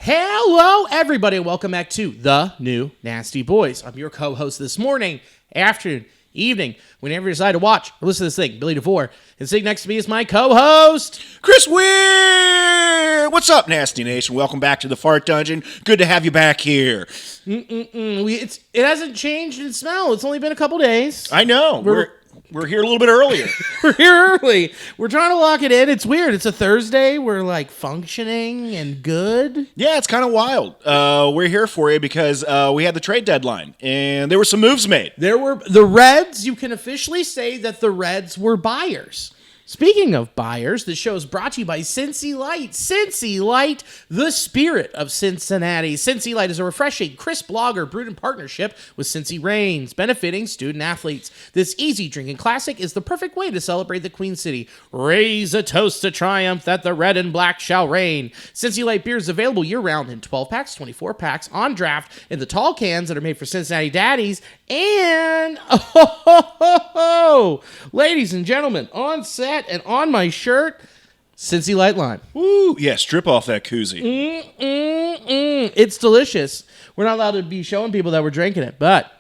Hello, everybody. Welcome back to The New Nasty Boys. I'm your co-host this morning, afternoon, evening, whenever you decide to watch or listen to this thing, Billy DeVore. And sitting next to me is my co-host, Chris Weir! What's up, Nasty Nation? Welcome back to the Fart Dungeon. Good to have you back here. It hasn't changed in smell. It's only been a couple days. I know. We're here a little bit earlier. We're here early. We're trying to lock it in. It's weird. It's a Thursday. We're like functioning and good. Yeah, it's kind of wild. We're here for you because we had the trade deadline, and there were some moves made. There were the Reds. You can officially say that the Reds were buyers. Speaking of buyers, this show is brought to you by Cincy Light. Cincy Light, the spirit of Cincinnati. Cincy Light is a refreshing, crisp lager brewed in partnership with Cincy Reigns, benefiting student athletes. This easy drinking classic is the perfect way to celebrate the Queen City. Raise a toast to triumph that the red and black shall reign. Cincy Light beer is available year-round in 12 packs, 24 packs, on draft, in the tall cans that are made for Cincinnati daddies, and, ladies and gentlemen, on set and on my shirt, Cincy Light Lime. Woo! Yeah, strip off that koozie. It's delicious. We're not allowed to be showing people that we're drinking it, but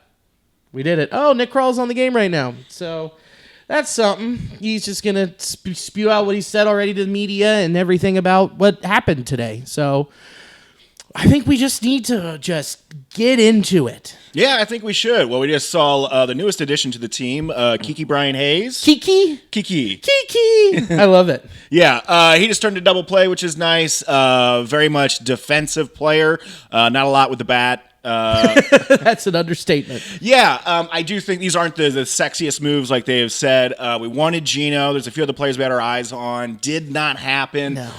we did it. Oh, Nick Kroll's on the game right now, so that's something. He's just going to spew out what he said already to the media and everything about what happened today, so I think we just need to just get into it. Yeah, I think we should. Well, we just saw the newest addition to the team, Kiki Brian Hayes. Kiki. I love it. Yeah, he just turned to double play, which is nice. Very much defensive player. Not a lot with the bat. That's an understatement. Yeah, I do think these aren't the sexiest moves like they have said. We wanted Gino. There's a few other players we had our eyes on. Did not happen. No.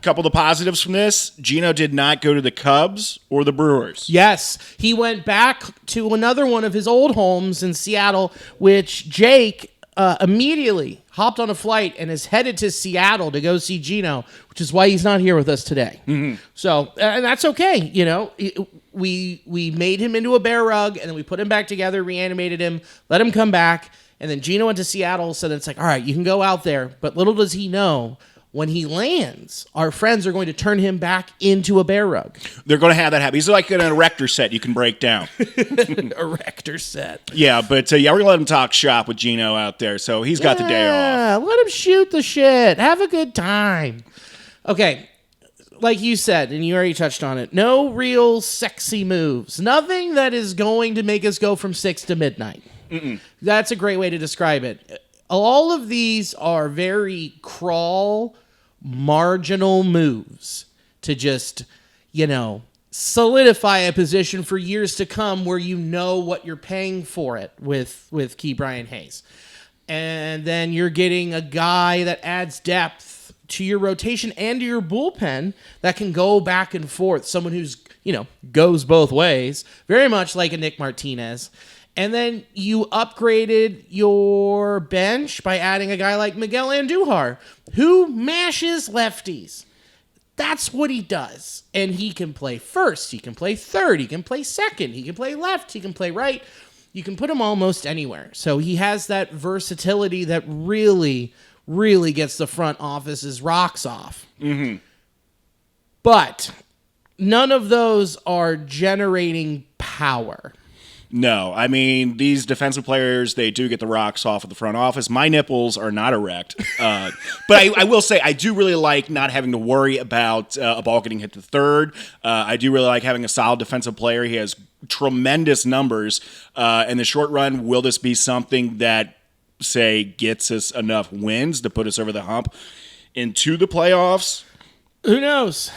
Couple of the positives from this, Gino did not go to the Cubs or the Brewers. Yes, he went back to another one of his old homes in Seattle, which Jake immediately hopped on a flight and is headed to Seattle to go see Gino, which is why he's not here with us today. Mm-hmm. So, and that's okay. You know, we made him into a bear rug, and then we put him back together, reanimated him, let him come back, and then Gino went to Seattle, so then it's like, all right, you can go out there, but little does he know, when he lands, our friends are going to turn him back into a bear rug. They're going to have that happen. He's like an erector set you can break down. Erector set. Yeah, but we're going to let him talk shop with Gino out there, so he's got the day off. Yeah, let him shoot the shit. Have a good time. Okay, like you said, and you already touched on it, no real sexy moves. Nothing that is going to make us go from 6 to midnight. Mm-mm. That's a great way to describe it. All of these are very crawl, marginal moves to just, solidify a position for years to come where you know what you're paying for it with Key Brian Hayes. And then you're getting a guy that adds depth to your rotation and to your bullpen that can go back and forth. Someone who's, goes both ways, very much like a Nick Martinez. And then you upgraded your bench by adding a guy like Miguel Andújar, who mashes lefties. That's what he does. And he can play first, he can play third, he can play second, he can play left, he can play right. You can put him almost anywhere. So he has that versatility that really, really gets the front office's rocks off. Mm-hmm. But none of those are generating power. No, I mean, these defensive players, they do get the rocks off at the front office. My nipples are not erect. But I will say, I do really like not having to worry about a ball getting hit to third. I do really like having a solid defensive player. He has tremendous numbers. In the short run, will this be something that, say, gets us enough wins to put us over the hump into the playoffs? Who knows?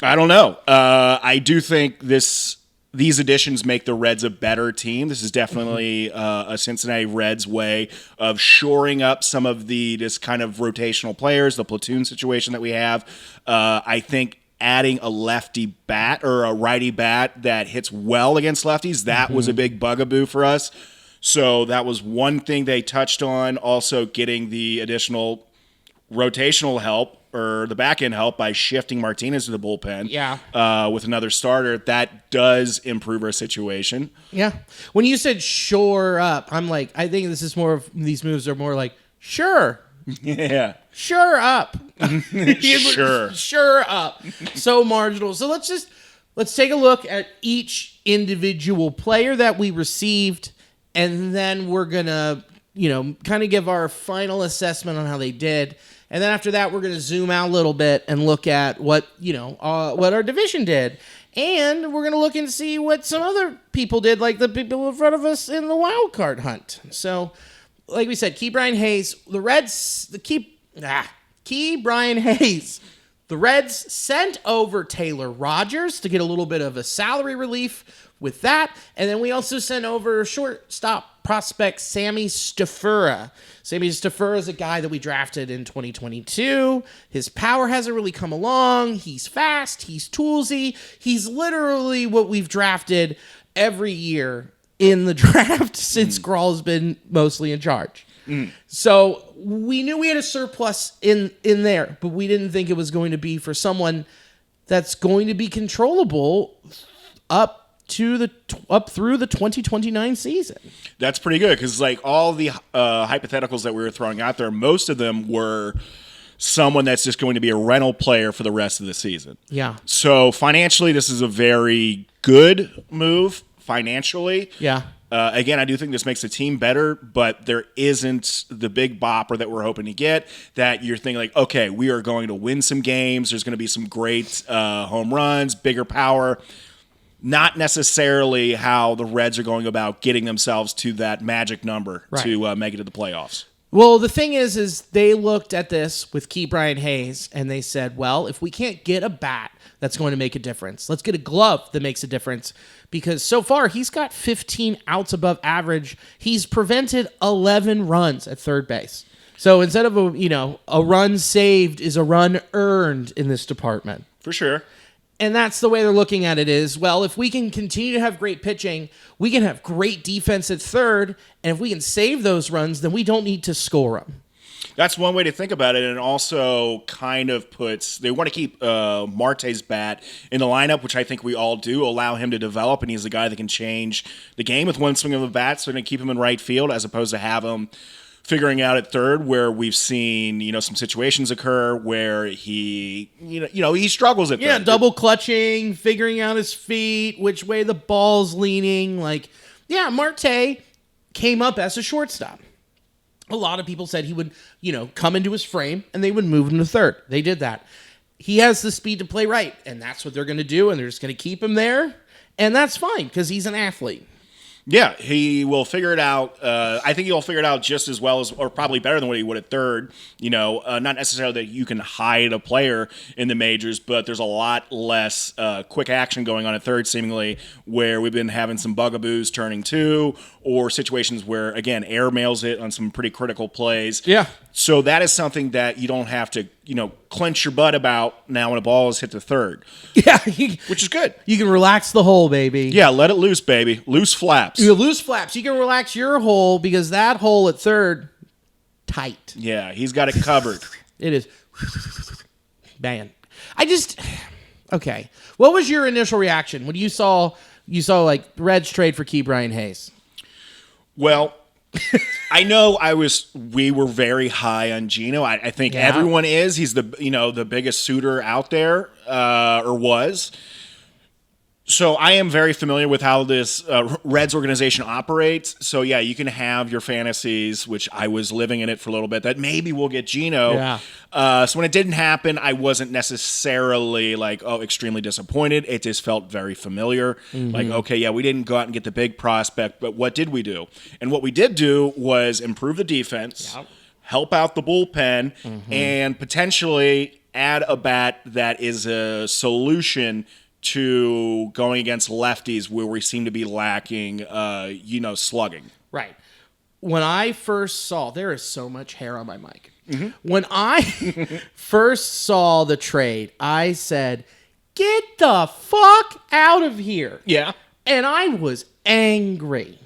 I don't know. I do think these additions make the Reds a better team. This is definitely a Cincinnati Reds way of shoring up some of this kind of rotational players, the platoon situation that we have. I think adding a lefty bat or a righty bat that hits well against lefties, that was a big bugaboo for us. So that was one thing they touched on. Also getting the additional rotational help or the back end help by shifting Martinez to the bullpen. Yeah. With another starter, that does improve our situation. Yeah. When you said shore up, I'm like, I think this is more of these moves are more like, sure, Yeah. Sure up. Sure. Sure up. So marginal. So let's take a look at each individual player that we received, and then we're going to, kind of give our final assessment on how they did. And then after that, we're going to zoom out a little bit and look at what our division did. And we're going to look and see what some other people did, like the people in front of us in the wild card hunt. So, like we said, Key Brian Hayes, the Reds, Key Brian Hayes. The Reds sent over Taylor Rogers to get a little bit of a salary relief with that. And then we also sent over shortstop prospect Sammy Stafura. Sammy Stafura is a guy that we drafted in 2022. His power hasn't really come along. He's fast. He's toolsy. He's literally what we've drafted every year in the draft since Grawl's been mostly in charge. So we knew we had a surplus in there, but we didn't think it was going to be for someone that's going to be controllable up through the 2029 season. That's pretty good because like all the hypotheticals that we were throwing out there, most of them were someone that's just going to be a rental player for the rest of the season. Yeah. So financially, this is a very good move financially. Yeah. Again, I do think this makes the team better, but there isn't the big bopper that we're hoping to get that you're thinking like, okay, we are going to win some games. There's going to be some great home runs, bigger power. Not necessarily how the Reds are going about getting themselves to that magic number to make it to the playoffs. Well, the thing is they looked at this with Key Brian Hayes and they said, well, if we can't get a bat that's going to make a difference, let's get a glove that makes a difference. Because so far, he's got 15 outs above average. He's prevented 11 runs at third base. So instead of a run saved is a run earned in this department. For sure. And that's the way they're looking at it is, well, if we can continue to have great pitching, we can have great defense at third, and if we can save those runs, then we don't need to score them. That's one way to think about it, and it also kind of puts – they want to keep Marte's bat in the lineup, which I think we all do, allow him to develop, and he's a guy that can change the game with one swing of a bat, so they're going to keep him in right field as opposed to have him figuring out at third where we've seen, some situations occur where he, he struggles at third. Yeah, double clutching, figuring out his feet, which way the ball's leaning. Marte came up as a shortstop. A lot of people said he would, come into his frame and they would move him to third. They did that. He has the speed to play right, and that's what they're going to do, and they're just going to keep him there, and that's fine because he's an athlete. Yeah, he will figure it out. I think he'll figure it out just as well as, or probably better than what he would at third. Not necessarily that you can hide a player in the majors, but there's a lot less quick action going on at third, seemingly, where we've been having some bugaboos turning two, or situations where, again, air mails it on some pretty critical plays. Yeah. So that is something that you don't have to, clench your butt about now when a ball is hit to third. Yeah. Which is good. You can relax the hole, baby. Yeah, let it loose, baby. Loose flaps. Loose flaps. You can relax your hole because that hole at third, tight. Yeah, he's got it covered. It is. Man. Okay. What was your initial reaction when you saw like Reds trade for Key Brian Hayes? Well, I know we were very high on Gino. I think everyone is. He's the biggest suitor out there, or was. So I am very familiar with how this Reds organization operates. So yeah, you can have your fantasies, which I was living in it for a little bit, that maybe we'll get Gino. Yeah. So when it didn't happen, I wasn't necessarily extremely disappointed. It just felt very familiar. Mm-hmm. Like, okay, yeah, we didn't go out and get the big prospect, but what did we do? And what we did do was improve the defense, help out the bullpen, and potentially add a bat that is a solution to going against lefties where we seem to be lacking, slugging. Right. When I first saw, there is so much hair on my mic. Mm-hmm. When I first saw the trade, I said, get the fuck out of here. Yeah. And I was angry.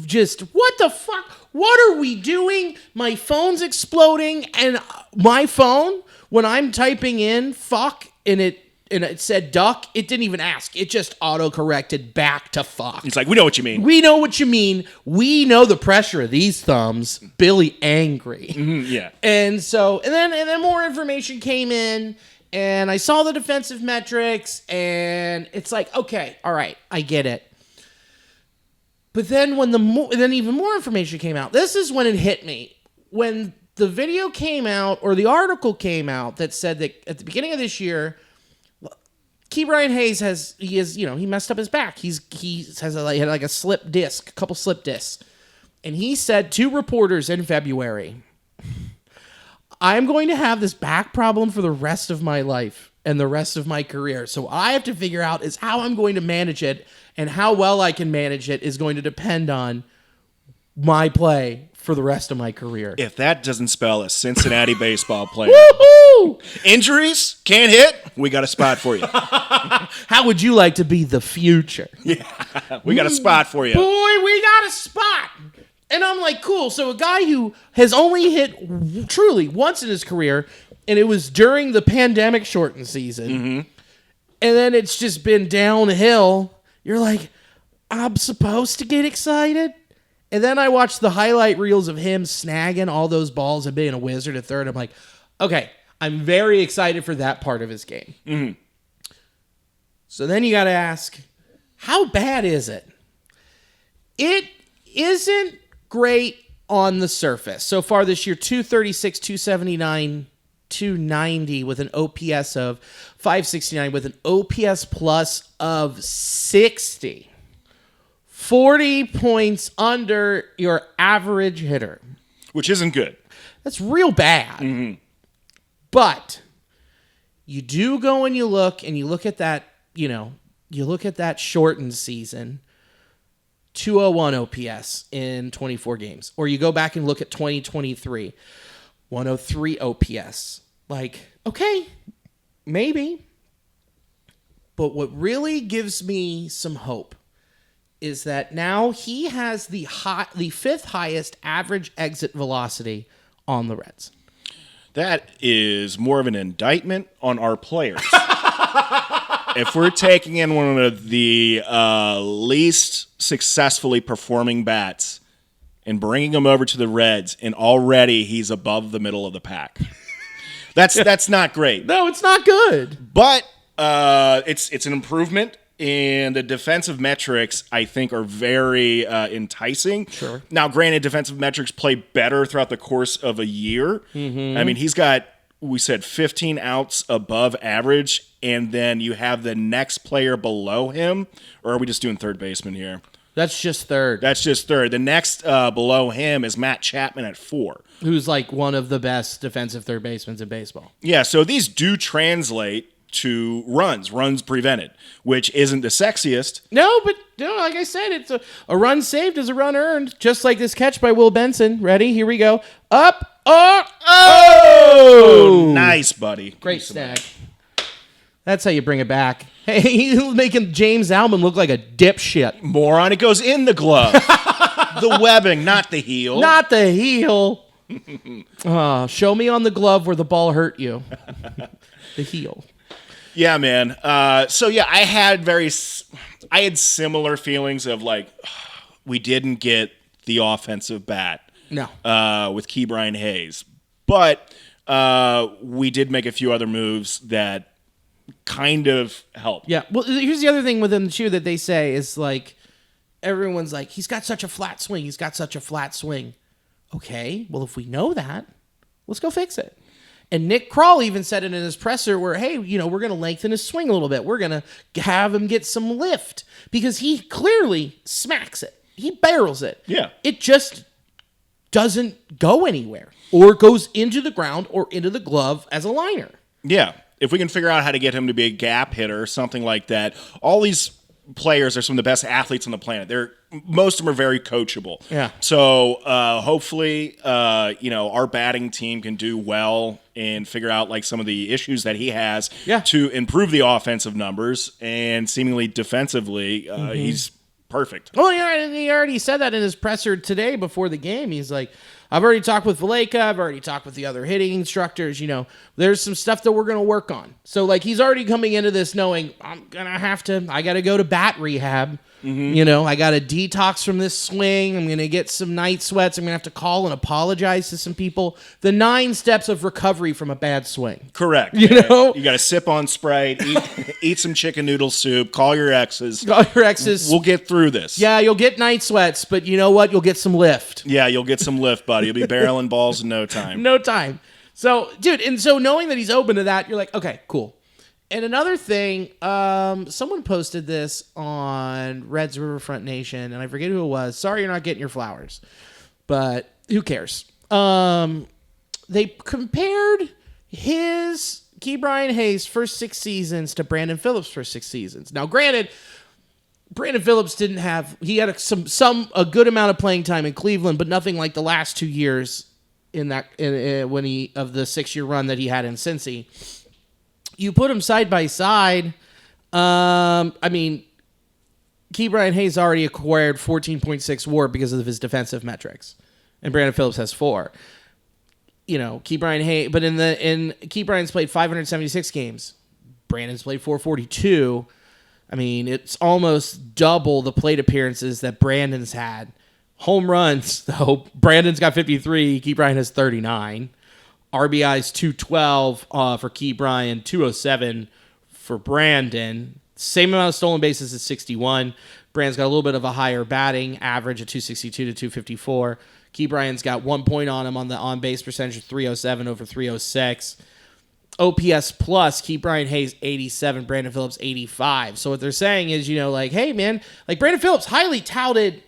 Just, what the fuck? What are we doing? My phone's exploding, and my phone, when I'm typing in fuck, and and it said duck, it didn't even ask. It just auto-corrected back to fuck. He's like, we know what you mean. We know what you mean. We know the pressure of these thumbs. Billy angry. Yeah. And then more information came in, and I saw the defensive metrics, and it's like, okay, all right, I get it. But then then even more information came out. This is when it hit me. When the video came out, or the article came out that said that at the beginning of this year, Ke'Bryan Hayes he messed up his back. He had like a slip disc, a couple slip discs. And he said to reporters in February, I'm going to have this back problem for the rest of my life and the rest of my career. So I have to figure out is how I'm going to manage it, and how well I can manage it is going to depend on my play for the rest of my career. If that doesn't spell a Cincinnati baseball player. Woohoo! Injuries, can't hit, we got a spot for you. How would you like to be the future? Yeah, we got a spot for you. Boy, we got a spot. And I'm like, cool. So a guy who has only hit truly once in his career, and it was during the pandemic shortened season, and then it's just been downhill. You're like, I'm supposed to get excited? And then I watched the highlight reels of him snagging all those balls and being a wizard at third. I'm like, okay, I'm very excited for that part of his game. Mm-hmm. So then you got to ask, how bad is it? It isn't great on the surface. So far this year, 236, 279, 290 with an OPS of 569 with an OPS plus of 60. 40 points under your average hitter. Which isn't good. That's real bad. Mm-hmm. But you do go and you look at that, you look at that shortened season, 201 OPS in 24 games. Or you go back and look at 2023, 103 OPS. Like, okay, maybe. But what really gives me some hope is that now he has the fifth highest average exit velocity on the Reds. That is more of an indictment on our players. If we're taking in one of the least successfully performing bats and bringing him over to the Reds, and already he's above the middle of the pack, that's not great. No, it's not good. But it's an improvement. And the defensive metrics, I think, are very enticing. Sure. Now, granted, defensive metrics play better throughout the course of a year. Mm-hmm. I mean, he's got, we said, 15 outs above average, and then you have the next player below him. Or are we just doing third baseman here? That's just third. The next below him is Matt Chapman at 4. Who's like one of the best defensive third basemen in baseball. Yeah, so these do translate to runs prevented, which isn't the sexiest. No, but like I said, it's a run saved is a run earned, just like this catch by Will Benson. Ready? Here we go. Up, oh! Nice, buddy. Great snag. That's how you bring it back. Hey, he's making James Alman look like a dipshit. Moron, it goes in the glove. The webbing, not the heel. Not the heel. Show me on the glove where the ball hurt you. The heel. Yeah, man. So yeah, I had similar feelings of like, we didn't get the offensive bat. No. With Ke'Bryan Hayes, but we did make a few other moves that kind of helped. Yeah. Well, here's the other thing with him too that they say is like, everyone's like, he's got such a flat swing. He's got such a flat swing. Okay. Well, if we know that, let's go fix it. And Nick Kroll even said it in his presser where, hey, we're going to lengthen his swing a little bit. We're going to have him get some lift because he clearly smacks it. He barrels it. Yeah. It just doesn't go anywhere or goes into the ground or into the glove as a liner. Yeah. If we can figure out how to get him to be a gap hitter or something like that, all these players are some of the best athletes on the planet. Most of them are very coachable. Yeah. So hopefully, our batting team can do well and figure out like some of the issues that he has to improve the offensive numbers, and seemingly defensively, he's perfect. Well, yeah, he already said that in his presser today before the game. He's like, I've already talked with Valleca. I've already talked with the other hitting instructors. There's some stuff that we're going to work on. So, like, he's already coming into this knowing I got to go to bat rehab. I got to detox from this swing. I'm going to get some night sweats. I'm going to have to call and apologize to some people. The 9 steps of recovery from a bad swing. Correct. You got to sip on Sprite, eat some chicken noodle soup, call your exes. We'll get through this. Yeah, you'll get night sweats, but you know what? You'll get some lift. Yeah, you'll get some lift, buddy. You'll be barreling balls in no time. No time. So, dude, and so knowing that he's open to that, you're like, okay, cool. And another thing, someone posted this on Reds Riverfront Nation, and I forget who it was. Sorry you're not getting your flowers, but who cares? They compared his Ke'Bryan Hayes' first 6 seasons to Brandon Phillips' first 6 seasons. Now, granted, Brandon Phillips he had a good amount of playing time in Cleveland, but nothing like the last 2 years of the 6-year run that he had in Cincy. You put them side by side. Ke'Bryan Hayes already acquired 14.6 WAR because of his defensive metrics, and Brandon Phillips has 4. Ke'Bryan Hayes, but Ke'Bryan's played 576 games. Brandon's played 442. It's almost double the plate appearances that Brandon's had. Home runs, though, Brandon's got 53. Ke'Bryan has 39. RBI's 212 for Ke'Bryan, 207 for Brandon. Same amount of stolen bases as 61. Brandon's got a little bit of a higher batting average of 262 to 254. Ke'Bryan's got 1 point on him on the on-base percentage of 307 over 306. OPS plus, Ke'Bryan Hayes 87, Brandon Phillips 85. So what they're saying is, hey, man, like Brandon Phillips, highly touted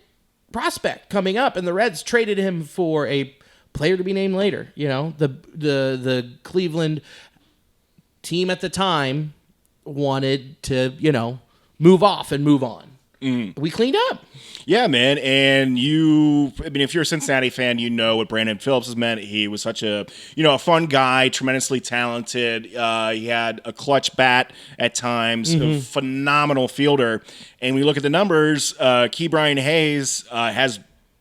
prospect coming up, and the Reds traded him for a player to be named later. The Cleveland team at the time wanted to, move off and move on. We cleaned up. Yeah, man. And if you're a Cincinnati fan, you know what Brandon Phillips has meant. He was such a fun guy, tremendously talented. He had a clutch bat at times, a phenomenal fielder. And we look at the numbers, Ke'Bryan Hayes has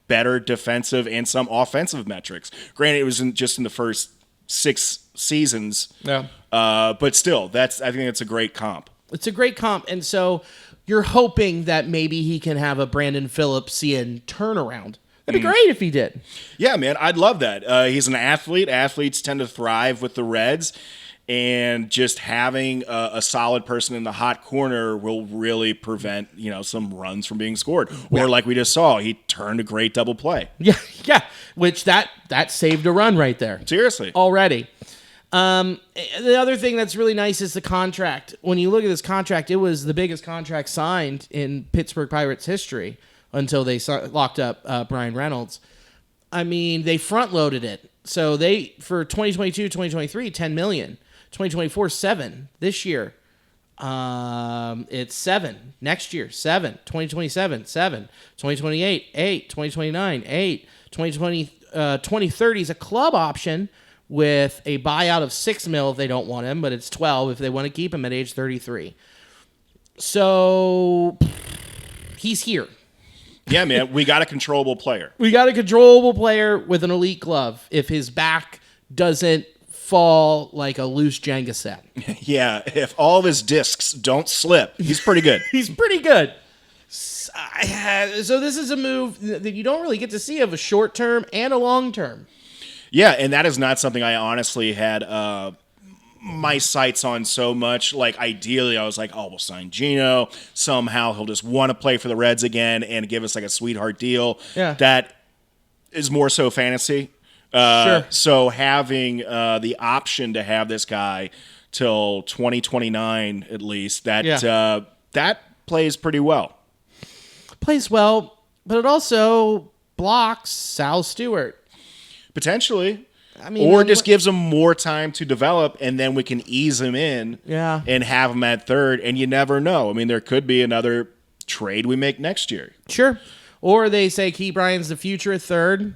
better defensive and some offensive metrics. Granted, it was just in the first 6 seasons. Yeah. But still, I think it's a great comp. It's a great comp. And so you're hoping that maybe he can have a Brandon Phillipsian turnaround. That'd be great if he did. Yeah, man, I'd love that. He's an athlete. Athletes tend to thrive with the Reds. And just having a solid person in the hot corner will really prevent, some runs from being scored. Or like we just saw, he turned a great double play. Yeah. Which that saved a run right there. Seriously. Already. The other thing that's really nice is the contract. When you look at this contract, it was the biggest contract signed in Pittsburgh Pirates history until they locked up Brian Reynolds. They front-loaded it. So for 2022, 2023, $10 million. 2024, 7. This year, it's 7. Next year, 7. 2027, 7. 2028, 8. 2029, 8. 2030 is a club option with a buyout of $6 million if they don't want him, but it's 12 if they want to keep him at age 33. So he's here. Yeah, man, we got a controllable player. We got a controllable player with an elite glove. If his back doesn't fall like a loose Jenga set. Yeah, if all of his discs don't slip, he's pretty good. He's pretty good. So this is a move that you don't really get to see of a short term and a long term. Yeah, and that is not something I honestly had my sights on so much. Like, ideally, I was like, oh, we'll sign Gino. Somehow he'll just want to play for the Reds again and give us like a sweetheart deal. Yeah. That is more so fantasy. Sure. So having the option to have this guy till 2029 at least, that plays pretty well. Plays well, but it also blocks Sal Stewart. Potentially. Or just gives him more time to develop, and then we can ease him in and have him at third, and you never know. There could be another trade we make next year. Sure. Or they say Ke'Bryan's the future at third,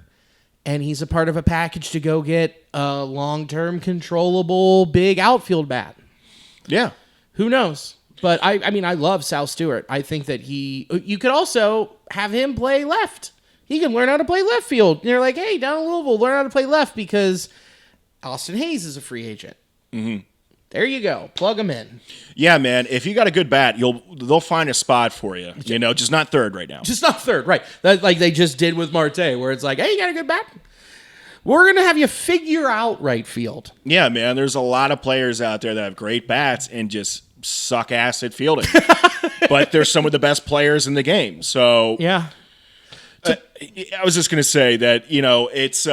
and he's a part of a package to go get a long-term, controllable, big outfield bat. Yeah. Who knows? But, I love Sal Stewart. I think that you could also have him play left. He can learn how to play left field. And they're like, hey, down in Louisville, learn how to play left because Austin Hayes is a free agent. Mm-hmm. There you go. Plug him in. Yeah, man. If you got a good bat, they'll find a spot for you. You know, just not third right now. Just not third, right. That, like they just did with Marte, where it's like, hey, you got a good bat? We're going to have you figure out right field. Yeah, man. There's a lot of players out there that have great bats and just suck ass at fielding. But they're some of the best players in the game. So yeah. I was just going to say that, you know, it's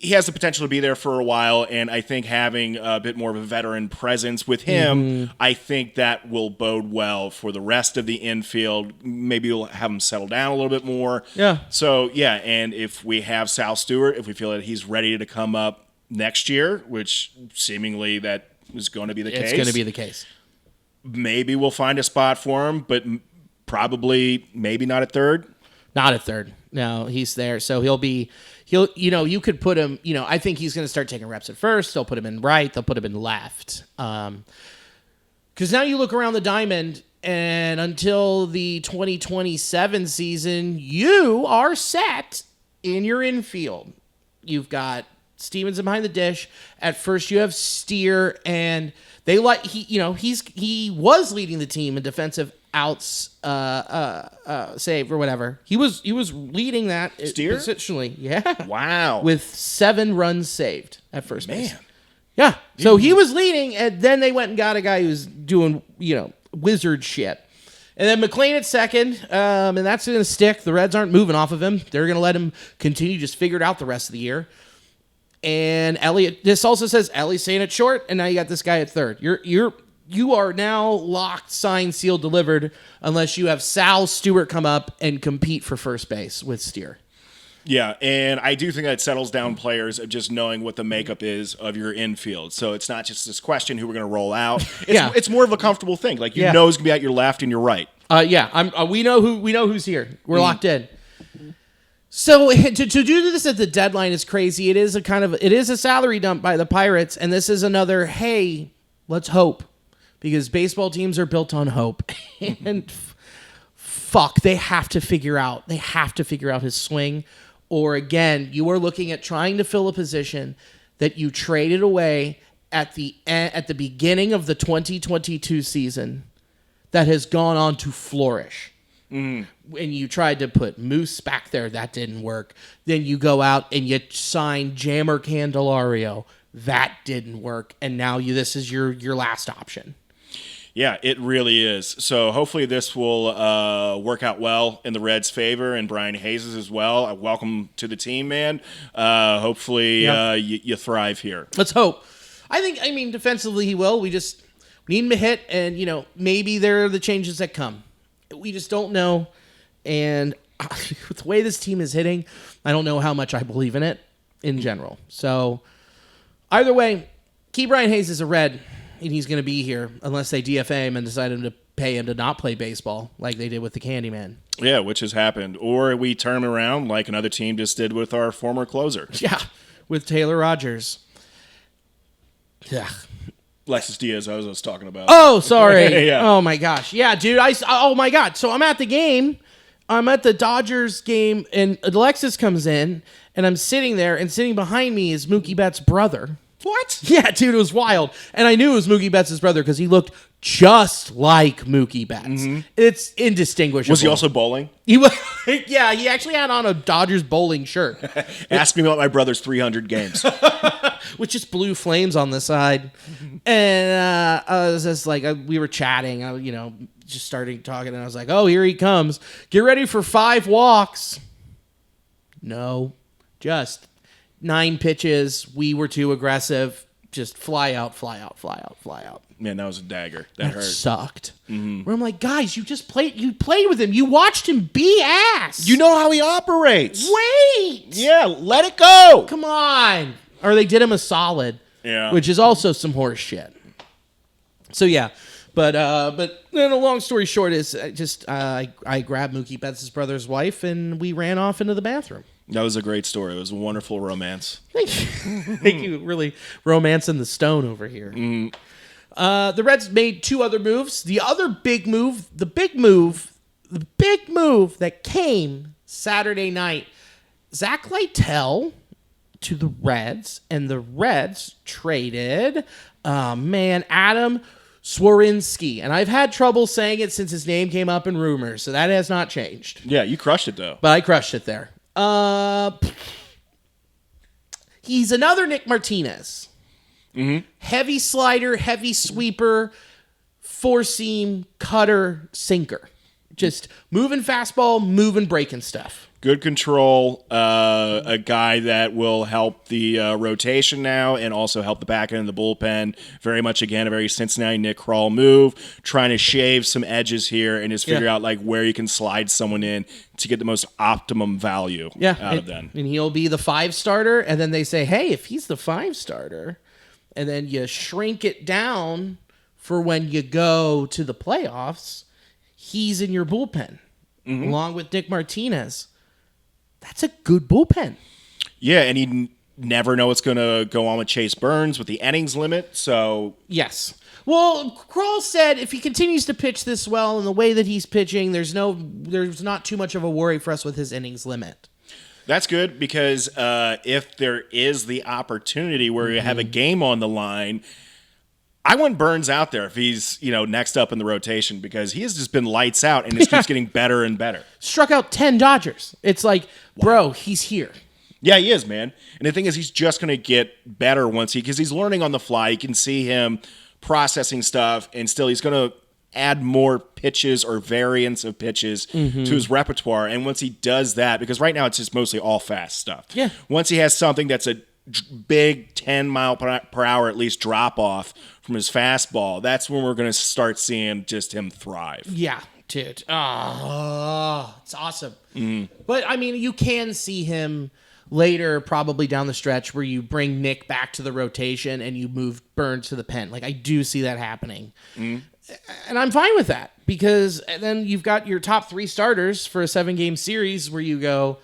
he has the potential to be there for a while, and I think having a bit more of a veteran presence with him, I think that will bode well for the rest of the infield. Maybe we'll have him settle down a little bit more. Yeah. So, yeah, and if we have Sal Stewart, if we feel that he's ready to come up next year, which seemingly that is going to be the case. It's going to be the case. Maybe we'll find a spot for him, but probably maybe not at third. Not at third. No, he's there. So you could put him, I think he's going to start taking reps at first. They'll put him in right. They'll put him in left. Because now you look around the diamond, and until the 2027 season, you are set in your infield. You've got Stevenson behind the dish. At first, you have Steer, and he was leading the team in defensive outs save or whatever. He was leading that Steer? positionally. Yeah. Wow. With 7 runs saved at first base. Man. Yeah. So he was leading, and then they went and got a guy who's doing, wizard shit. And then McLean at second, and that's going to stick. The Reds aren't moving off of him. They're going to let him continue, just figure it out the rest of the year. And Elliott, this also says Ellie's staying at short, and now you got this guy at third. You are now locked, signed, sealed, delivered, unless you have Sal Stewart come up and compete for first base with Steer. Yeah, and I do think that settles down players of just knowing what the makeup is of your infield. So it's not just this question who we're going to roll out. It's more of a comfortable thing. Like know who's going to be at your left and your right. We know who's here. We're locked in. So to do this at the deadline is crazy. It is a salary dump by the Pirates, and this is another, hey, let's hope. Because baseball teams are built on hope. And they have to figure out his swing. Or again, you are looking at trying to fill a position that you traded away at the beginning of the 2022 season that has gone on to flourish. When you tried to put Moose back there, that didn't work. Then you go out and you sign Jammer Candelario. That didn't work. And now this is your last option. Yeah, it really is. So hopefully this will work out well in the Reds' favor and Brian Hayes' as well. Welcome to the team, man. Hopefully you thrive here. Let's hope. I mean, defensively he will. We just need him to hit, and, maybe there are the changes that come. We just don't know. And with the way this team is hitting, I don't know how much I believe in it in general. So either way, keep Brian Hayes as a Red. And he's going to be here unless they DFA him and decide to pay him to not play baseball like they did with the Candyman. Yeah, which has happened. Or we turn him around like another team just did with our former closer. Yeah, with Taylor Rogers. Yeah. Alexis Diaz, I was talking about. Oh, sorry. Yeah. Oh, my gosh. Yeah, dude. Oh, my God. So I'm at the game. I'm at the Dodgers game, and Alexis comes in, and I'm sitting there, and sitting behind me is Mookie Betts' brother. What? Yeah, dude, it was wild. And I knew it was Mookie Betts' brother because he looked just like Mookie Betts. Mm-hmm. It's indistinguishable. Was he also bowling? He was. Yeah, he actually had on a Dodgers bowling shirt. Ask me about my brother's 300 games. With just blue flames on the side. And I was just like, we were chatting, just starting talking, and I was like, oh, here he comes. Get ready for 5 walks. No, just 9 pitches. We were too aggressive. Just fly out, fly out, fly out, fly out. Man, that was a dagger. That hurt. Sucked. Mm-hmm. Where I'm like, guys, you played with him. You watched him be ass. You know how he operates. Wait. Yeah, let it go. Come on. Or they did him a solid. Yeah. Which is also some horse shit. So yeah. But then a long story short is I grabbed Mookie Betts' brother's wife and we ran off into the bathroom. That was a great story. It was a wonderful romance. Thank you. Thank you. Really romancing the stone over here. Mm. The Reds made 2 other moves. The other big move, the big move that came Saturday night, Zack Little to the Reds, and the Reds traded, Adam Swarinski. And I've had trouble saying it since his name came up in rumors, so that has not changed. Yeah, you crushed it, though. But I crushed it there. He's another Nick Martinez. Mm-hmm. Heavy slider, heavy sweeper, four-seam, cutter, sinker. Just moving fastball, moving breaking stuff. Good control, a guy that will help the rotation now and also help the back end of the bullpen. Very much, again, a very Cincinnati Nick Krall move, trying to shave some edges here and just figure out like where you can slide someone in to get the most optimum value out of them. And he'll be the 5 starter, and then they say, hey, if he's the 5 starter, and then you shrink it down for when you go to the playoffs, he's in your bullpen, along with Nick Martinez. That's a good bullpen. Yeah, and you never know what's going to go on with Chase Burns with the innings limit. So yes. Well, Krall said if he continues to pitch this well in the way that he's pitching, there's not too much of a worry for us with his innings limit. That's good because if there is the opportunity where you have a game on the line, I want Burns out there if he's, next up in the rotation because he has just been lights out and it keeps getting better and better. Struck out 10 Dodgers. It's like, bro, he's here. Yeah, he is, man. And the thing is, he's just going to get better because he's learning on the fly. You can see him processing stuff and still he's going to add more pitches or variants of pitches to his repertoire. And once he does that, because right now it's just mostly all fast stuff. Yeah. Once he has something that's a big 10 mile per hour at least drop off from his fastball, that's when we're going to start seeing just him thrive. Yeah, dude. Oh, it's awesome. But I mean, you can see him later, probably down the stretch, where you bring Nick back to the rotation and you move Burns to the pen. Like, I do see that happening. And I'm fine with that because then you've got your top 3 starters for a 7-game series where you go,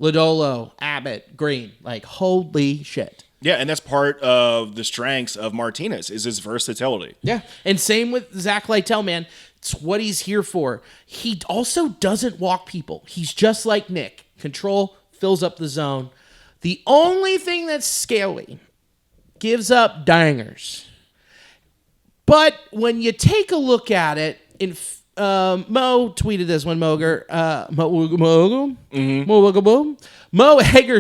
Lodolo, Abbott, Green. Like, holy shit. Yeah, and that's part of the strengths of Martinez is his versatility. Yeah, and same with Zack Little, man. It's what he's here for. He also doesn't walk people. He's just like Nick. Control, fills up the zone. The only thing that's scaly, gives up dingers. But when you take a look at it, Mo tweeted this one, Mo Egger,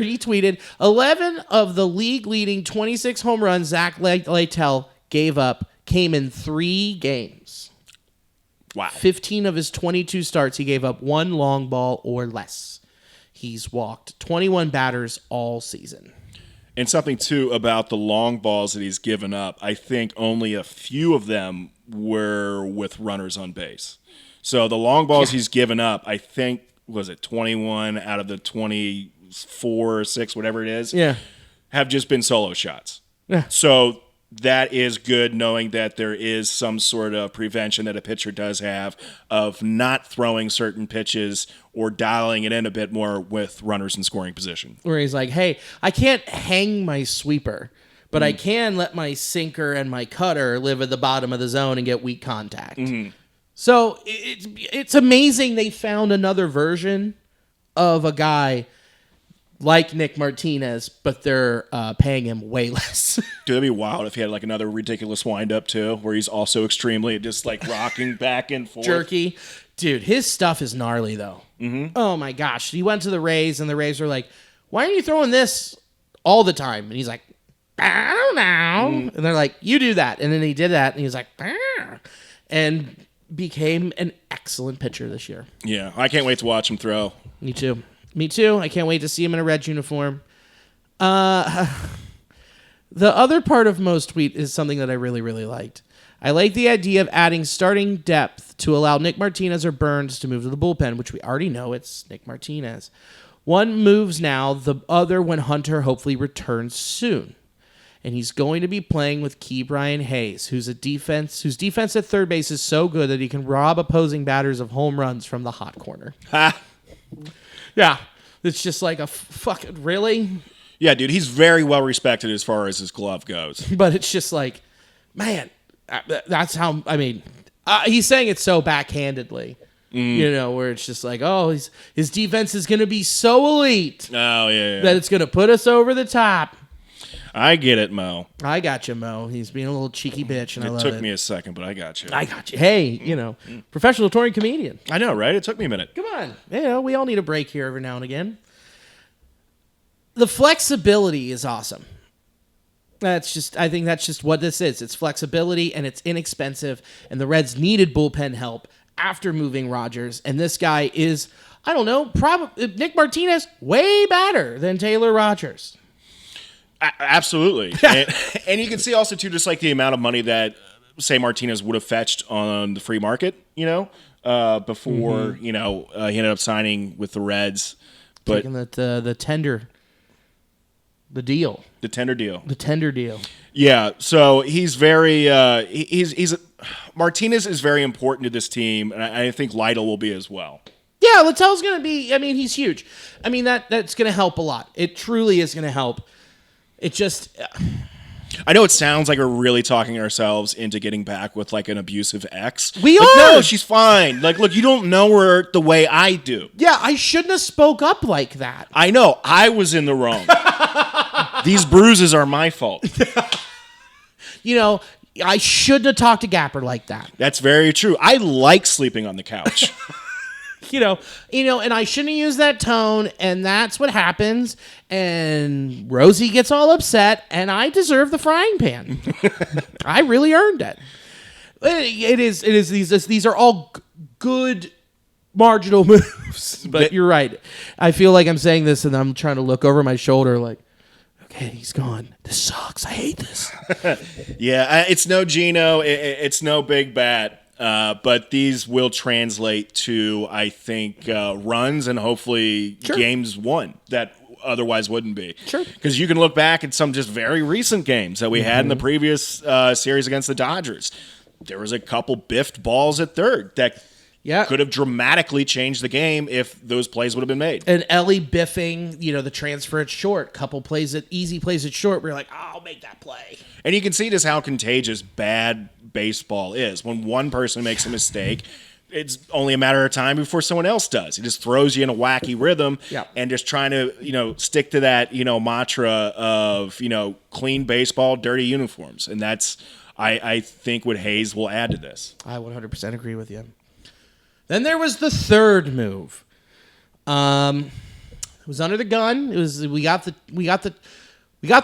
he tweeted, 11 of the league-leading 26 home runs Zack Little gave up came in 3 games. Wow. 15 of his 22 starts, he gave up 1 long ball or less. He's walked 21 batters all season. And something, too, about the long balls that he's given up, I think only a few of them were with runners on base. So the long balls he's given up, I think, was it 21 out of the 24 or 6, whatever it is, have just been solo shots. Yeah. So that is good knowing that there is some sort of prevention that a pitcher does have of not throwing certain pitches or dialing it in a bit more with runners in scoring position. Where he's like, hey, I can't hang my sweeper, but I can let my sinker and my cutter live at the bottom of the zone and get weak contact. So it's amazing they found another version of a guy like Nick Martinez, but they're paying him way less. Dude, that'd be wild if he had like another ridiculous windup too, where he's also extremely just like rocking back and forth. Jerky. Dude, his stuff is gnarly though. Oh my gosh. He went to the Rays and the Rays were like, why are you throwing this all the time? And he's like, I don't know. And they're like, you do that. And then he did that and he was like, and became an excellent pitcher this year. Yeah, I can't wait to watch him throw. Me too. I can't wait to see him in a Reds uniform. The other part of Mo's tweet is something that I really, really liked. I like the idea of adding starting depth to allow Nick Martinez or Burns to move to the bullpen, which we already know it's Nick Martinez. One moves now, the other when Hunter hopefully returns soon. And he's going to be playing with Ke'Bryan Hayes, whose defense at third base is so good that he can rob opposing batters of home runs from the hot corner. Ha! Yeah, it's just like a fucking really. Yeah, dude, he's very well respected as far as his glove goes. But it's just like, man, that's how. I mean, he's saying it so backhandedly, Where it's just like, oh, his defense is going to be so elite that it's going to put us over the top. I get it, Mo. I got you, Mo. He's being a little cheeky bitch, and I love it. It took me a second, but I got you. I got you. Hey, professional touring comedian. I know, right? It took me a minute. Come on. We all need a break here every now and again. The flexibility is awesome. I think that's just what this is. It's flexibility, and it's inexpensive, and the Reds needed bullpen help after moving Rogers, and this guy is, I don't know, probably Nick Martinez, way better than Taylor Rogers. Absolutely. And you can see also, too, just like the amount of money that, say, Martinez would have fetched on the free market, before, he ended up signing with the Reds. But taking the tender, the deal. The tender deal. The tender deal. Yeah, so he's very, Martinez is very important to this team, and I think Lytle will be as well. Yeah, Littell's going to be, he's huge. That's going to help a lot. It truly is going to help. It just... I know it sounds like we're really talking ourselves into getting back with like an abusive ex. We are! No, she's fine. Like, look, you don't know her the way I do. Yeah, I shouldn't have spoke up like that. I know. I was in the wrong. These bruises are my fault. I shouldn't have talked to Gapper like that. That's very true. I like sleeping on the couch. And I shouldn't have used that tone, and that's what happens. And Rosie gets all upset, and I deserve the frying pan. I really earned it. It is. These are all good marginal moves, but you're right. I feel like I'm saying this, and I'm trying to look over my shoulder, like, okay, he's gone. This sucks. I hate this. Yeah, it's no Geno. It's no Big Bat. But these will translate to, I think, runs and hopefully games won that otherwise wouldn't be. Sure. Because you can look back at some just very recent games that we had in the previous series against the Dodgers. There was a couple biffed balls at third that could have dramatically changed the game if those plays would have been made. And Ellie biffing, the transfer at short, couple easy plays at short, we're like, oh, I'll make that play. And you can see just how contagious bad baseball is. When one person makes a mistake, it's only a matter of time before someone else does. It just throws you in a wacky rhythm and just trying to, stick to that, mantra of, clean baseball, dirty uniforms. And that's, I think, what Hayes will add to this. I 100% agree with you. Then there was the third move. It was under the gun. We got the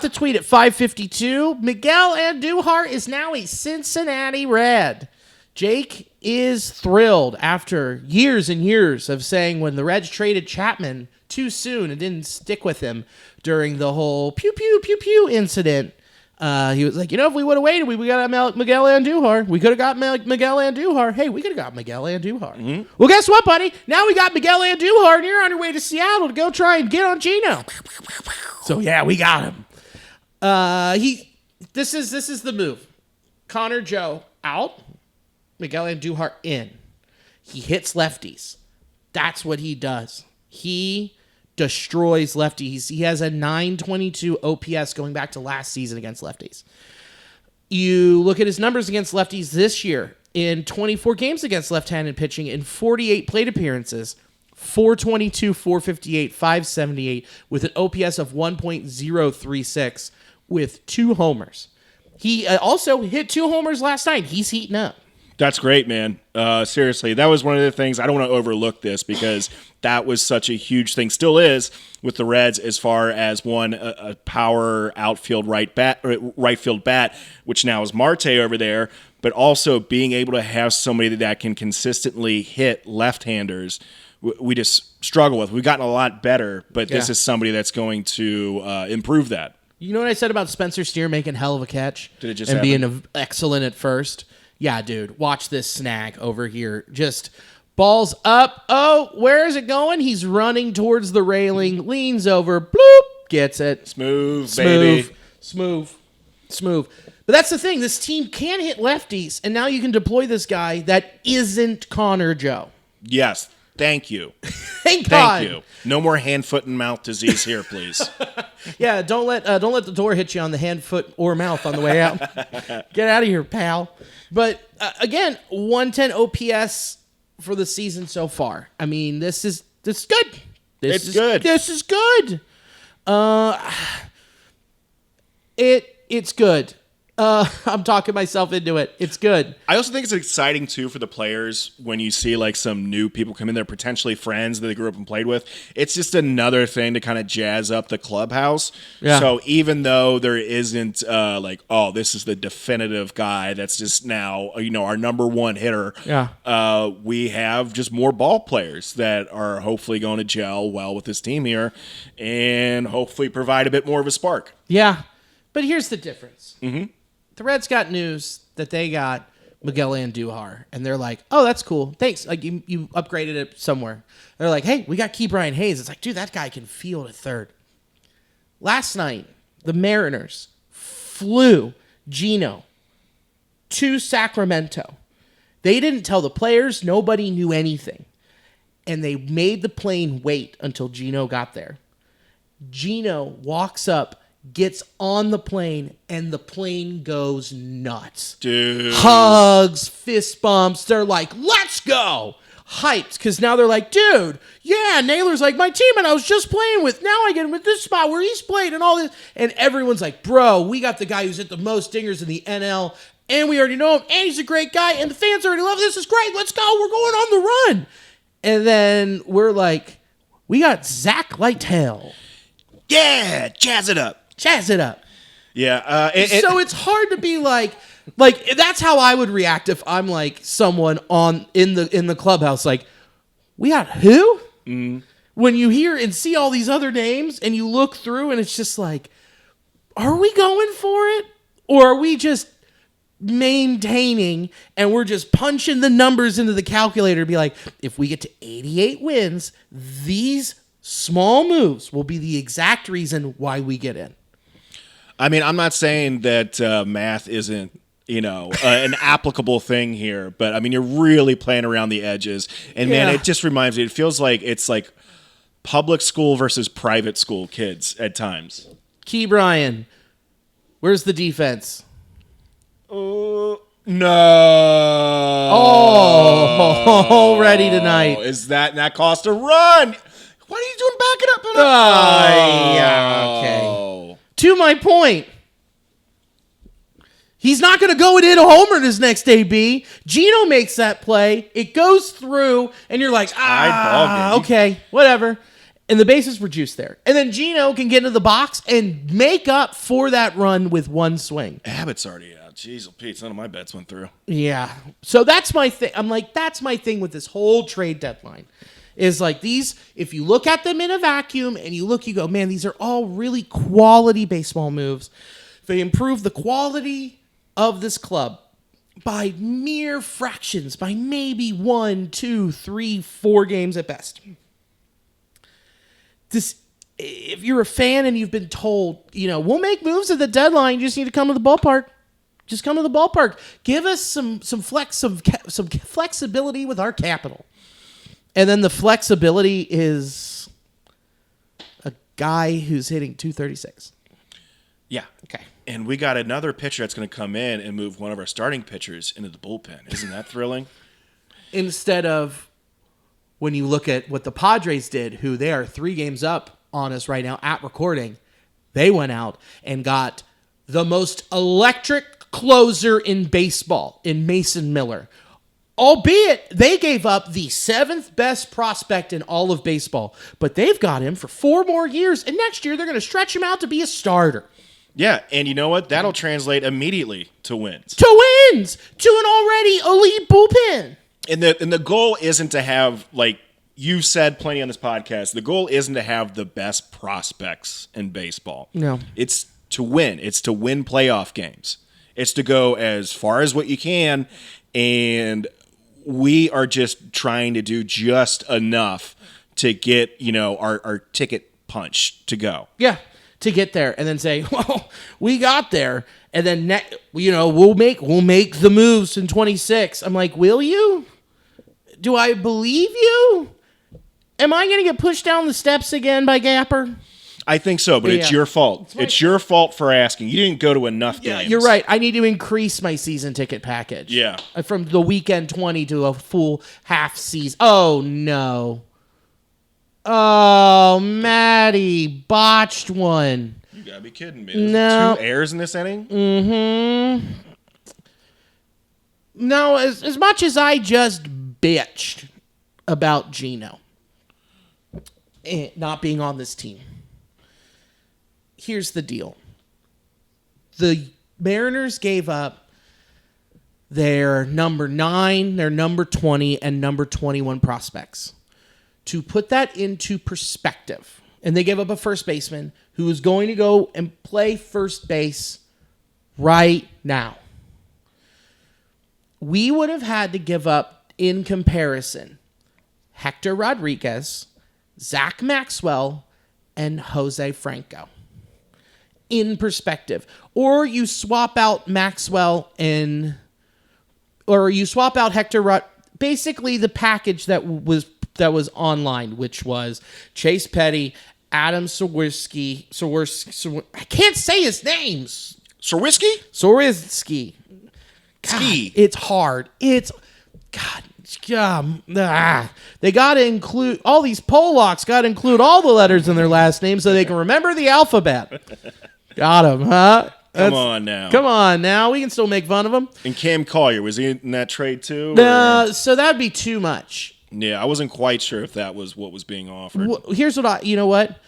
tweet at 5:52. Miguel Andújar is now a Cincinnati Red. Jake is thrilled after years and years of saying when the Reds traded Chapman too soon and didn't stick with him during the whole pew pew pew pew incident. He was like, if we would have waited, we got Miguel Andújar. We could have got Miguel Andújar. Hey, we could have got Miguel Andújar. Mm-hmm. Well, guess what, buddy? Now we got Miguel Andújar, and you're on your way to Seattle to go try and get on Geno. So yeah, we got him. This is the move. Connor Joe out, Miguel Andújar in. He hits lefties. That's what he does. He destroys lefties. He has a 922 OPS going back to last season against lefties. You look at his numbers against lefties this year. In 24 games against left-handed pitching, in 48 plate appearances, 422, 458, 578, with an OPS of 1.036 with 2 homers. He also hit 2 homers last night. He's heating up. That's great, man. Seriously, that was one of the things. I don't want to overlook this because that was such a huge thing, still is, with the Reds as far as a power outfield right field bat, which now is Marte over there, but also being able to have somebody that can consistently hit left-handers. We just struggle with. We've gotten a lot better, but this is somebody that's going to improve that. You know what I said about Spencer Steer making hell of a catch? Did it just and happen? Being excellent at first? Yeah, dude. Watch this snag over here. Just balls up. Oh, where is it going? He's running towards the railing. Leans over. Bloop. Gets it. Smooth, baby. Smooth. But that's the thing. This team can hit lefties, and now you can deploy this guy that isn't Connor Joe. Yes. Thank you. Thank God. Thank you. No more hand, foot, and mouth disease here, please. Yeah, don't let the door hit you on the hand, foot, or mouth on the way out. Get out of here, pal. But again, 110 OPS for the season so far. I mean, this is good. It's good. This is good. It's good. I'm talking myself into it. It's good. I also think it's exciting, too, for the players when you see, like, some new people come in there, potentially friends that they grew up and played with. It's just another thing to kind of jazz up the clubhouse. Yeah. So even though there isn't, this is the definitive guy that's just now, our number one hitter, we have just more ball players that are hopefully going to gel well with this team here and hopefully provide a bit more of a spark. Yeah. But here's the difference. Mm-hmm. The Reds got news that they got Miguel Andújar, and they're like, "Oh, that's cool. Thanks. Like you upgraded it somewhere." They're like, "Hey, we got Brian Hayes." It's like, dude, that guy can field at third. Last night, the Mariners flew Gino to Sacramento. They didn't tell the players. Nobody knew anything, and they made the plane wait until Gino got there. Gino walks up, gets on the plane, and the plane goes nuts. Dude. Hugs, fist bumps. They're like, let's go. Hyped, because now they're like, dude, yeah, Naylor's like my teammate I was just playing with. Now I get him at this spot where he's played and all this. And everyone's like, bro, we got the guy who's hit the most dingers in the NL, and we already know him, and he's a great guy, and the fans already love this. Is great. Let's go. We're going on the run. And then we're like, we got Zack Little. Yeah, jazz it up. Jazz it up. Yeah. So it's hard to be like that's how I would react if I'm like someone in the clubhouse. Like, we got who? Mm. When you hear and see all these other names and you look through and it's just like, are we going for it? Or are we just maintaining and we're just punching the numbers into the calculator to be like, if we get to 88 wins, these small moves will be the exact reason why we get in. I mean, I'm not saying that math isn't, an applicable thing here, but I mean, you're really playing around the edges. And man, it just reminds me, it feels like it's like public school versus private school kids at times. Key Brian, where's the defense? No. Oh, already tonight. Is that cost a run? What are you doing backing up? Yeah, okay. To my point, he's not going to go and hit a homer this next AB. Gino makes that play. It goes through, and you're like, okay, whatever. And the bases were juiced there. And then Gino can get into the box and make up for that run with one swing. Abbott's already out. Jeez, Pete, none of my bets went through. Yeah. So that's my thing. I'm like, that's my thing with this whole trade deadline. Is like these, if you look at them in a vacuum and you go, man, these are all really quality baseball moves. They improve the quality of this club by mere fractions, by maybe 1, 2, 3, 4 games at best. This, if you're a fan and you've been told, we'll make moves at the deadline, you just need to come to the ballpark. Just come to the ballpark. Give us some flexibility with our capital. And then the flexibility is a guy who's hitting 236. Yeah. Okay. And we got another pitcher that's going to come in and move one of our starting pitchers into the bullpen. Isn't that thrilling? Instead of when you look at what the Padres did, who they are 3 games up on us right now at recording, they went out and got the most electric closer in baseball in Mason Miller. Albeit they gave up the 7th best prospect in all of baseball, but they've got him for 4 more years, and next year they're going to stretch him out to be a starter. Yeah, and you know what? That'll translate immediately to wins. To wins! To an already elite bullpen! And the goal isn't to have, like you said plenty on this podcast, the goal isn't to have the best prospects in baseball. No. It's to win. It's to win playoff games. It's to go as far as what you can, and we are just trying to do just enough to get, our ticket punch to go. Yeah, to get there and then say, well, we got there. And then, we'll make the moves in 26. I'm like, will you? Do I believe you? Am I going to get pushed down the steps again by Gapper? I think so, but it's your fault. It's your fault for asking. You didn't go to enough games. You're right. I need to increase my season ticket package. Yeah. From the weekend 20 to a full half season. Oh, no. Oh, Maddie. Botched one. You gotta be kidding me. No. 2 errors in this inning? Mm-hmm. No, as much as I just bitched about Gino not being on this team, here's the deal. The Mariners gave up their number 9, their number 20, and number 21 prospects. To put that into perspective, and they gave up a first baseman who is going to go and play first base right now. We would have had to give up, in comparison, Hector Rodriguez, Zach Maxwell, and Jose Franco. In perspective. Or you swap out Maxwell or you swap out Hector basically the package that was online, which was Chase Petty, Adam Sawirski, I can't say his names. Sawirski. God, it's hard. They got to include all these Polacks. Got to include all the letters in their last name so they can remember the alphabet. Got him, huh? Come on now. We can still make fun of him. And Cam Collier, was he in that trade too? So that'd be too much. Yeah, I wasn't quite sure if that was what was being offered. Here's what you know what?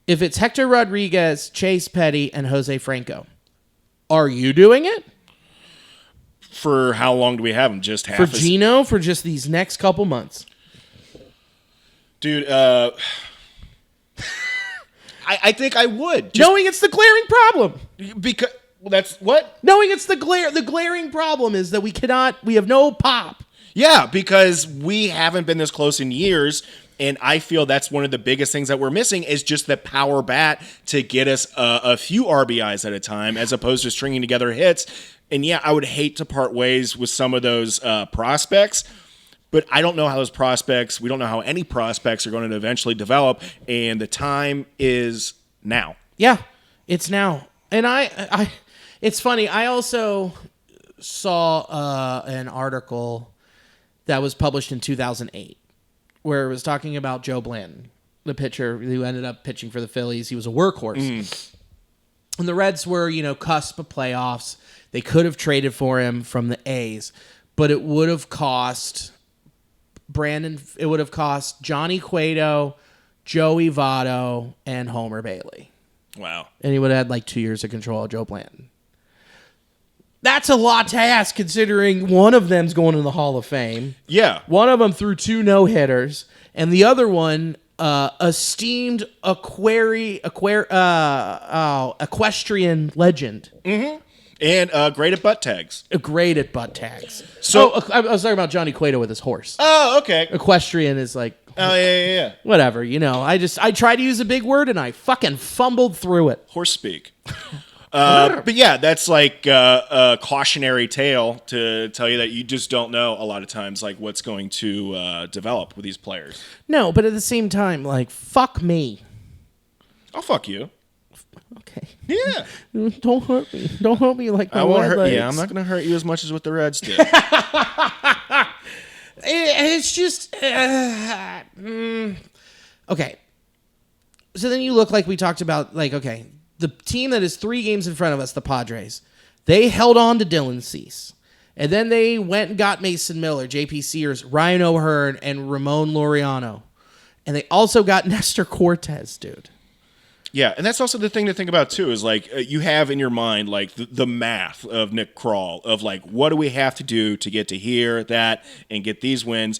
If it's Hector Rodriguez, Chase Petty, and Jose Franco, are you doing it? For how long do we have him? Just half for Gino for just these next couple months, dude. I think I would, knowing it's the glaring problem. Because that's what knowing it's the glaring problem is that we have no pop. Yeah, because we haven't been this close in years. And I feel that's one of the biggest things that we're missing is just the power bat to get us a few RBIs at a time as opposed to stringing together hits. And yeah, I would hate to part ways with some of those prospects, but I don't know how those prospects, we don't know how any prospects are going to eventually develop, and the time is now. Yeah, it's now. And it's funny, I also saw an article that was published in 2008 where it was talking about Joe Blanton, the pitcher who ended up pitching for the Phillies. He was a workhorse. And the Reds were, cusp of playoffs. They could have traded for him from the A's, but it would have cost Johnny Cueto, Joey Votto, and Homer Bailey. Wow. And he would have had 2 years of control of Joe Blanton. That's a lot to ask considering one of them's going to the Hall of Fame. Yeah. One of them threw 2 no-hitters, and the other one, esteemed equestrian legend. Mm-hmm. And great at butt tags. Great at butt tags. So I was talking about Johnny Cueto with his horse. Oh, okay. Equestrian is Oh, yeah. Whatever, I tried to use a big word and I fucking fumbled through it. Horse speak. But yeah, that's a cautionary tale to tell you that you just don't know a lot of times what's going to develop with these players. No, but at the same time, fuck me. I'll fuck you. Okay. Yeah. Don't hurt me. Don't hurt me like my I won't hurt. legs. Yeah, I'm not going to hurt you as much as what the Reds did. It's just okay. So then you look like we talked about. Okay, the team that is 3 games in front of us, the Padres, they held on to Dylan Cease, and then they went and got Mason Miller, J.P. Sears, Ryan O'Hearn, and Ramon Laureano, and they also got Nestor Cortez, dude. Yeah, and that's also the thing to think about, too, is, you have in your mind, the math of Nick Krall of, what do we have to do to get to here, that, and get these wins?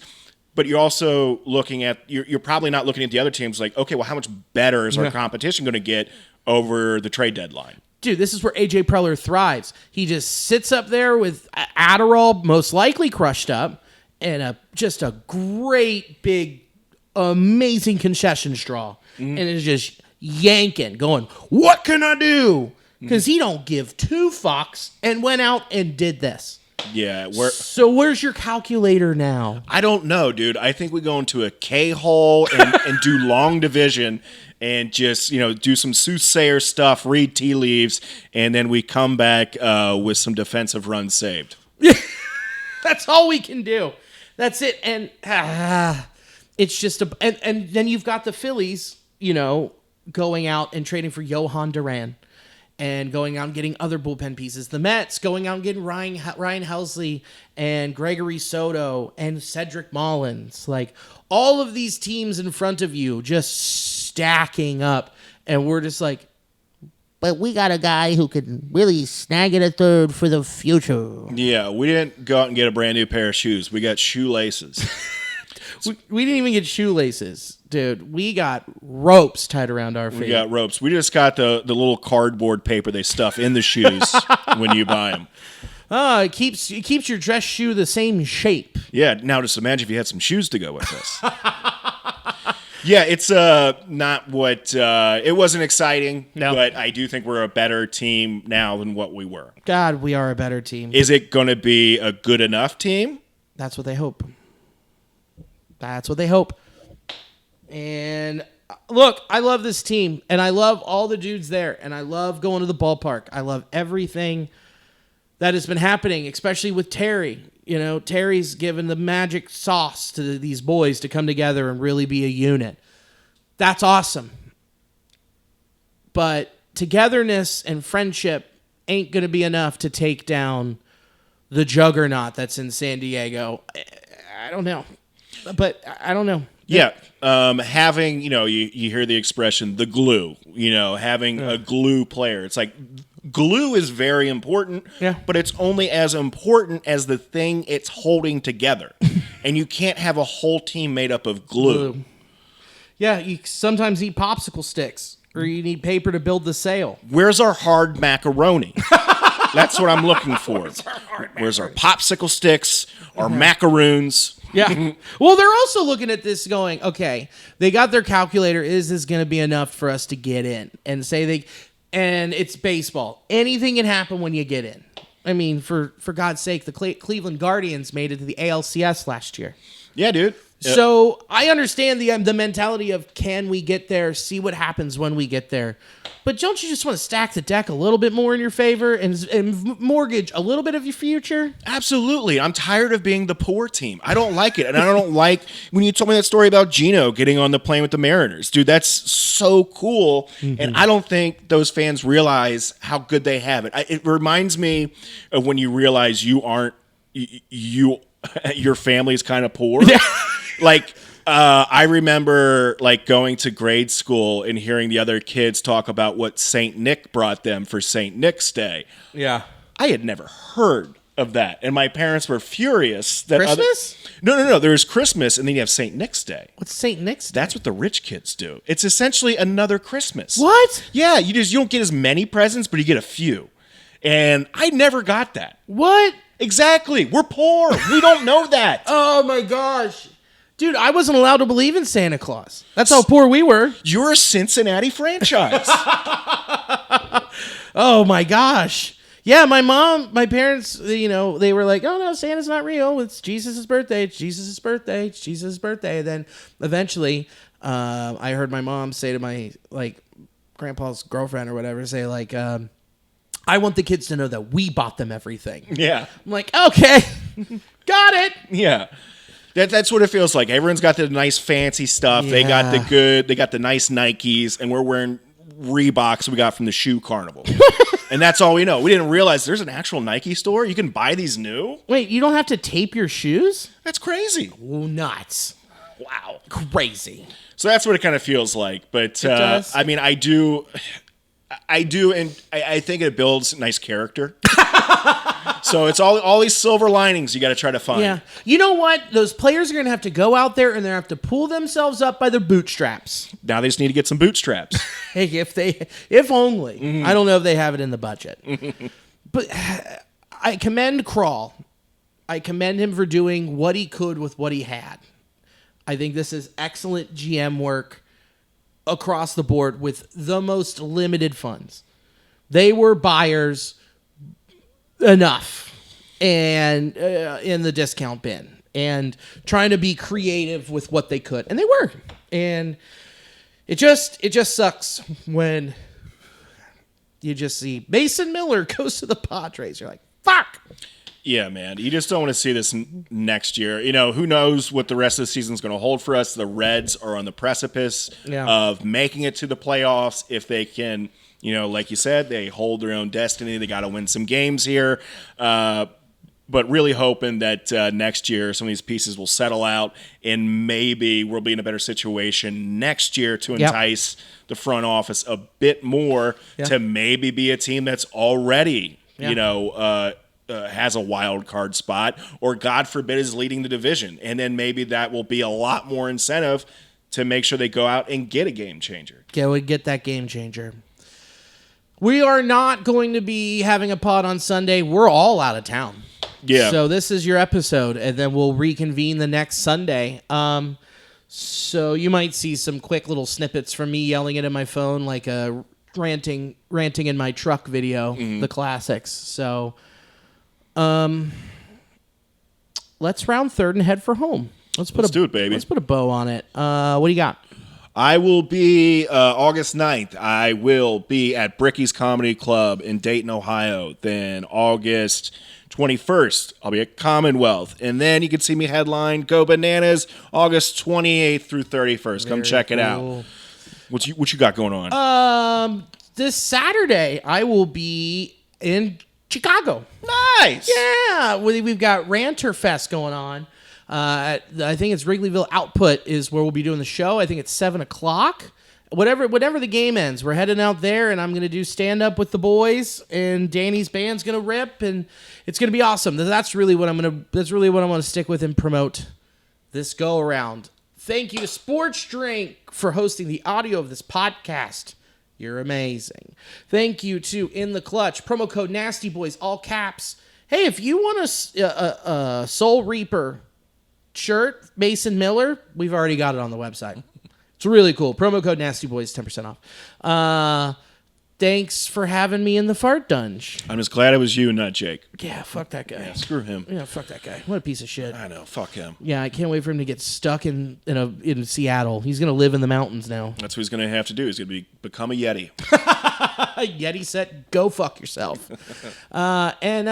But you're also looking at, you're probably not looking at the other teams okay, well, how much better is our competition going to get over the trade deadline? Dude, this is where A.J. Preller thrives. He just sits up there with Adderall, most likely crushed up, and just a great, big, amazing concession straw. Mm-hmm. And it's just yanking, going, what can I do? Because he don't give 2 fucks, and went out and did this. Yeah. So where's your calculator now? I don't know, dude. I think we go into a K-hole and do long division and just, do some soothsayer stuff, read tea leaves, and then we come back with some defensive runs saved. That's all we can do. That's it. And it's just and then you've got the Phillies, going out and trading for Johan Duran and going out and getting other bullpen pieces. The Mets going out and getting Ryan Helsley and Gregory Soto and Cedric Mullins. Like, all of these teams in front of you just stacking up. And we're just like, but we got a guy who can really snag it at third for the future. Yeah, we didn't go out and get a brand new pair of shoes. We got shoelaces. We didn't even get shoelaces, dude. We got ropes tied around our feet. We got ropes. We just got the little cardboard paper they stuff in the shoes when you buy them. Oh, it keeps your dress shoe the same shape. Yeah, now just imagine if you had some shoes to go with this. Yeah, it's not what it wasn't exciting, but I do think we're a better team now than what we were. God, we are a better team. Is it going to be a good enough team? That's what they hope. That's what they hope. And look, I love this team, and I love all the dudes there, and I love going to the ballpark. I love everything that has been happening, especially with Terry. Terry's given the magic sauce to these boys to come together and really be a unit. That's awesome. But togetherness and friendship ain't going to be enough to take down the juggernaut that's in San Diego. I don't know. But I don't know. Yeah. Having, you hear the expression, the glue, having a glue player. It's like glue is very important, but it's only as important as the thing it's holding together. And you can't have a whole team made up of glue. Yeah, you sometimes need popsicle sticks, or you need paper to build the sail. Where's our hard macaroni? That's what I'm looking for. Where's our popsicle sticks, our macaroons? Yeah. Well, they're also looking at this going, okay, they got their calculator. Is this going to be enough for us to get in? And and it's baseball. Anything can happen when you get in. I mean, for God's sake, the Cleveland Guardians made it to the ALCS last year. Yeah, dude. So I understand the mentality of, can we get there, see what happens when we get there. But don't you just want to stack the deck a little bit more in your favor and mortgage a little bit of your future? Absolutely. I'm tired of being the poor team. I don't like it. And I don't like when you told me that story about Gino getting on the plane with the Mariners. Dude, that's so cool. Mm-hmm. And I don't think those fans realize how good they have it. It reminds me of when you realize your family's kind of poor. Yeah. I remember going to grade school and hearing the other kids talk about what St. Nick brought them for St. Nick's Day. Yeah. I had never heard of that. And my parents were furious. That Christmas? No. There was Christmas and then you have St. Nick's Day. What's St. Nick's Day? That's what the rich kids do. It's essentially another Christmas. What? Yeah, you don't get as many presents, but you get a few. And I never got that. What? Exactly. We're poor. We don't know that. Oh my gosh. Dude, I wasn't allowed to believe in Santa Claus. That's how poor we were. You're a Cincinnati franchise. Oh, my gosh. Yeah, my parents, they were like, oh, no, Santa's not real. It's Jesus' birthday. It's Jesus' birthday. It's Jesus' birthday. And then eventually I heard my mom say to my, grandpa's girlfriend or whatever, say, I want the kids to know that we bought them everything. Yeah. I'm like, okay, got it. Yeah. That's what it feels like. Everyone's got the nice fancy stuff. Yeah. They got the nice Nikes, and we're wearing Reeboks we got from the shoe carnival. And that's all we know. We didn't realize there's an actual Nike store. You can buy these new. Wait, you don't have to tape your shoes? That's crazy. Oh, nuts. Wow. Crazy. So that's what it kind of feels like. But I mean, I do, and I think it builds nice character. So it's all these silver linings you got to try to find. Yeah. You know what? Those players are going to have to go out there and they're going to have to pull themselves up by their bootstraps. Now they just need to get some bootstraps. Hey, if only. Mm-hmm. I don't know if they have it in the budget. But I commend Krall. I commend him for doing what he could with what he had. I think this is excellent GM work across the board with the most limited funds. They were buyers enough. and in the discount bin and trying to be creative with what they could. And they were. And it just sucks when you just see Mason Miller goes to the Padres. You're like, fuck. Yeah, man. You just don't want to see this next year. Who knows what the rest of the season is going to hold for us. The Reds are on the precipice of making it to the playoffs. If they can, like you said, they hold their own destiny. They got to win some games here. But really hoping that next year some of these pieces will settle out and maybe we'll be in a better situation next year to entice the front office a bit more to maybe be a team that's already, has a wild card spot, or God forbid is leading the division. And then maybe that will be a lot more incentive to make sure they go out and get a game changer. Yeah, we get that game changer. We are not going to be having a pod on Sunday. We're all out of town. Yeah. So this is your episode, and then we'll reconvene the next Sunday. So you might see some quick little snippets from me yelling into my phone, like a ranting in my truck video, the classics. So let's round third and head for home. Let's do it, baby. Let's put a bow on it. What do you got? I will be August 9th. I will be at Bricky's Comedy Club in Dayton, Ohio. Then August 21st, I'll be at Commonwealth. And then you can see me headline Go Bananas August 28th through 31st. Come check it out. What you got going on? This Saturday, I will be in Chicago. Nice. Yeah. We've got Ranter Fest going on. I think it's Wrigleyville Output is where we'll be doing the show. I think it's 7:00. Whatever the game ends, we're heading out there, and I'm going to do stand-up with the boys, and Danny's band's going to rip, and it's going to be awesome. That's really what I want to stick with and promote this go-around. Thank you to Sports Drink for hosting the audio of this podcast. You're amazing. Thank you to In the Clutch, promo code Nasty Boys, all caps. Hey, if you want a Soul Reaper shirt, Mason Miller, we've already got it on the website. It's really cool. Promo code Nasty Boys, 10% off. Thanks for having me in the fart dunge. I'm just glad it was you and not Jake. Yeah, fuck that guy. Yeah, screw him. Yeah, fuck that guy. What a piece of shit. I know, fuck him. Yeah, I can't wait for him to get stuck in Seattle. He's gonna live in the mountains now. That's what he's gonna have to do. He's gonna become a Yeti. Yeti said, "Go fuck yourself." And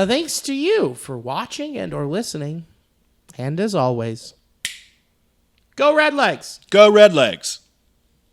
thanks to you for watching and/or listening. And as always, go Red Legs. Go Red Legs.